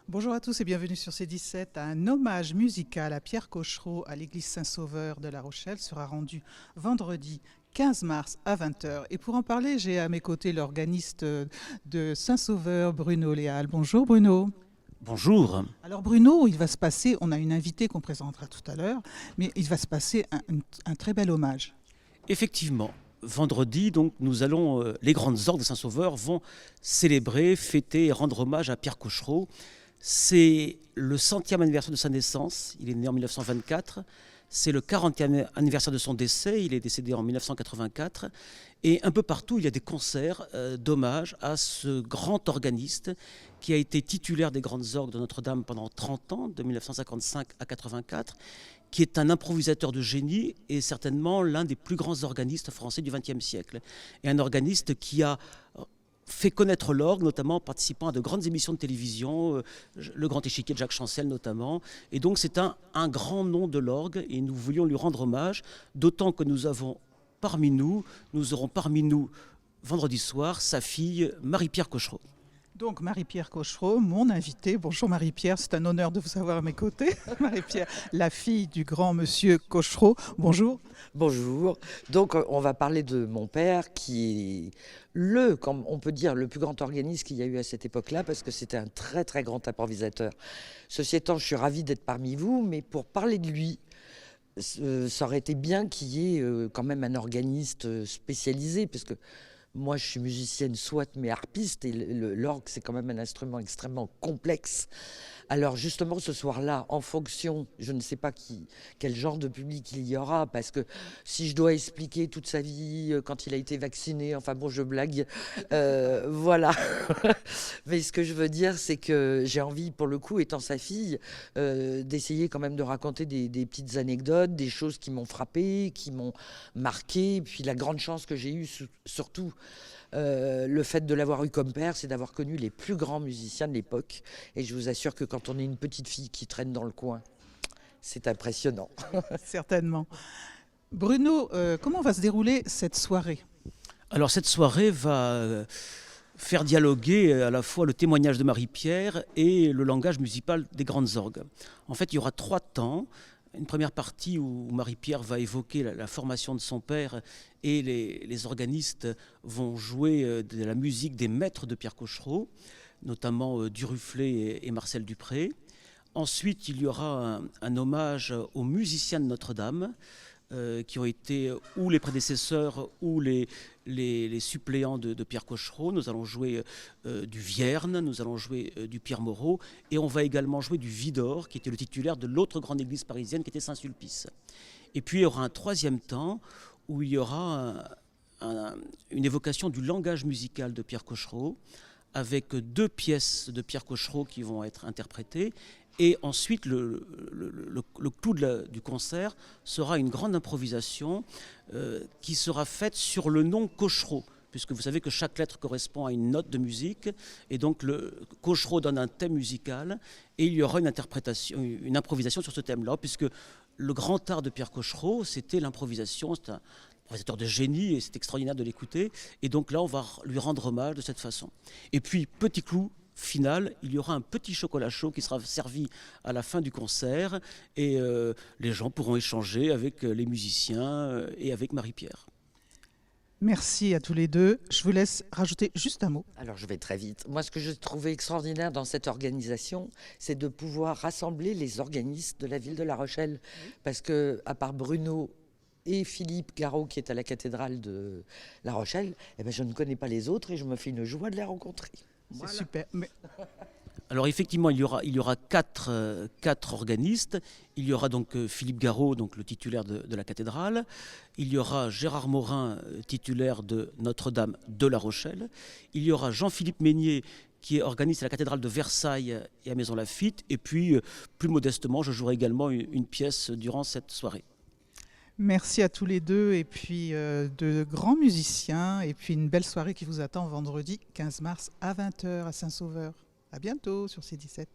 Bonjour à tous et bienvenue sur C17. Un hommage musical à Pierre Cochereau à l'église Saint-Sauveur de La Rochelle sera rendu vendredi 15 mars à 20 h. Et pour en parler, j'ai à mes côtés l'organiste de Saint-Sauveur, Bruno Léal. Bonjour Bruno. Bonjour. Alors Bruno, il va se passer, on a une invitée qu'on présentera tout à l'heure, mais il va se passer un très bel hommage. Effectivement, vendredi, donc, nous allons, les grandes orgues de Saint-Sauveur vont célébrer, fêter et rendre hommage à Pierre Cochereau. C'est le 100e anniversaire de sa naissance, il est né en 1924. C'est le 40e anniversaire de son décès, il est décédé en 1984. Et un peu partout, il y a des concerts d'hommage à ce grand organiste qui a été titulaire des grandes orgues de Notre-Dame pendant 30 ans, de 1955 à 84, qui est un improvisateur de génie et certainement l'un des plus grands organistes français du XXe siècle. Et un organiste qui a fait connaître l'orgue, notamment en participant à de grandes émissions de télévision, le Grand Échiquier de Jacques Chancel notamment. Et donc c'est un grand nom de l'orgue et nous voulions lui rendre hommage, d'autant que nous aurons parmi nous vendredi soir sa fille Marie-Pierre Cochereau. Donc Marie-Pierre Cochereau, mon invitée. Bonjour Marie-Pierre, c'est un honneur de vous avoir à mes côtés. Marie-Pierre, la fille du grand monsieur Cochereau. Bonjour. Bonjour. Donc on va parler de mon père qui est comme on peut dire, le plus grand organiste qu'il y a eu à cette époque-là, parce que c'était un très très grand improvisateur. Ceci étant, je suis ravie d'être parmi vous, mais pour parler de lui, ça aurait été bien qu'il y ait quand même un organiste spécialisé, parce que moi, je suis musicienne, soit, mais harpiste, et l'orgue, c'est quand même un instrument extrêmement complexe. Alors justement, ce soir-là, en fonction, je ne sais pas quel genre de public il y aura, parce que si je dois expliquer toute sa vie, quand il a été vacciné, enfin bon, je blague, voilà. Mais ce que je veux dire, c'est que j'ai envie, pour le coup, étant sa fille, d'essayer quand même de raconter des petites anecdotes, des choses qui m'ont frappé, qui m'ont marqué, puis la grande chance que j'ai eue, surtout, le fait de l'avoir eu comme père, c'est d'avoir connu les plus grands musiciens de l'époque. Et je vous assure que quand on est une petite fille qui traîne dans le coin, c'est impressionnant. Certainement. Bruno, comment va se dérouler cette soirée ? Alors cette soirée va faire dialoguer à la fois le témoignage de Marie-Pierre et le langage musical des grandes orgues. En fait, il y aura 3 temps. Une première partie où Marie-Pierre va évoquer la formation de son père et les organistes vont jouer de la musique des maîtres de Pierre Cochereau, notamment Duruflé et Marcel Dupré. Ensuite, il y aura un hommage aux musiciens de Notre-Dame, qui ont été ou les prédécesseurs ou les suppléants de Pierre Cochereau. Nous allons jouer du Vierne, nous allons jouer du Pierre Moreau, et on va également jouer du Widor, qui était le titulaire de l'autre grande église parisienne, qui était Saint-Sulpice. Et puis il y aura un 3e temps où il y aura une évocation du langage musical de Pierre Cochereau, avec 2 pièces de Pierre Cochereau qui vont être interprétées. Et ensuite, le clou du concert sera une grande improvisation qui sera faite sur le nom Cochereau, puisque vous savez que chaque lettre correspond à une note de musique, et donc le Cochereau donne un thème musical, et il y aura une improvisation sur ce thème-là, puisque le grand art de Pierre Cochereau, c'était l'improvisation. C'est un improvisateur de génie, et c'est extraordinaire de l'écouter, et donc là, on va lui rendre hommage de cette façon. Et puis, petit clou final, il y aura un petit chocolat chaud qui sera servi à la fin du concert et les gens pourront échanger avec les musiciens et avec Marie-Pierre. Merci à tous les deux. Je vous laisse rajouter juste un mot. Alors je vais très vite. Moi, ce que j'ai trouvé extraordinaire dans cette organisation, c'est de pouvoir rassembler les organistes de la ville de La Rochelle. Parce que, à part Bruno et Philippe Garot, qui est à la cathédrale de La Rochelle, eh ben, je ne connais pas les autres et je me fais une joie de les rencontrer. C'est Voilà. super. Alors effectivement, il y aura quatre organistes. Il y aura donc Philippe Garot, donc le titulaire de la cathédrale. Il y aura Gérard Morin, titulaire de Notre-Dame de La Rochelle. Il y aura Jean-Philippe Meignier, qui est organiste à la cathédrale de Versailles et à Maison Lafitte. Et puis, plus modestement, je jouerai également une pièce durant cette soirée. Merci à tous les deux et puis de grands musiciens et puis une belle soirée qui vous attend vendredi 15 mars à 20h à Saint-Sauveur. À bientôt sur C17.